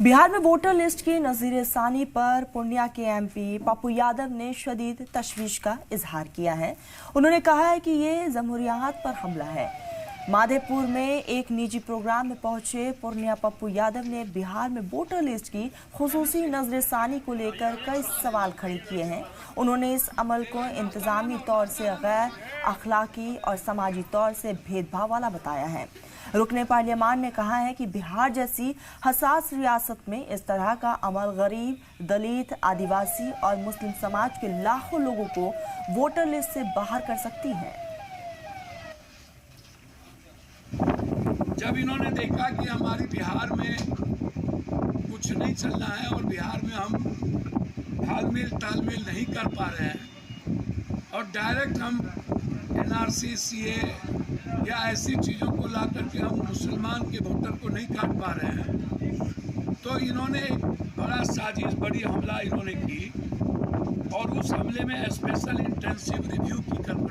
बिहार में voter list की नज़ीर-ए-सानी पर पूर्णिया के एमपी पप्पू यादव ने शदीद तशवीश का इजहार किया है। उन्होंने कहा है कि ये जमहूरियत पर हमला है। माधेपुर में एक निजी प्रोग्राम में पहुंचे पूर्णिया पप्पू यादव ने बिहार में वोटर लिस्ट की खुसूसी नज़ीर-ए-सानी को लेकर कई सवाल खड़े किए हैं। उन्होंने इस अमल को इंतजामी तौर से गैर अखलाकी और समाजी तौर से भेदभाव वाला बताया है। रुकने पार्लियामान ने कहा है कि बिहार जैसी हसास रियासत में इस तरह का अमल गरीब, दलित, आदिवासी और मुस्लिम समाज के लाखों लोगों को वोटर लिस्ट से बाहर कर सकती है। जब इन्होंने देखा कि हमारे बिहार में कुछ नहीं चल रहा है और बिहार में हम तालमेल नहीं कर पा रहे हैं और डायरेक्ट हम एनआरसी, सीए या ऐसी चीज़ों को ला करके हम मुसलमान के वोटर को नहीं काट पा रहे हैं, तो इन्होंने बड़ा साजिश, बड़ी हमला इन्होंने की और उस हमले में स्पेशल इंटेंसिव रिव्यू की कल्पना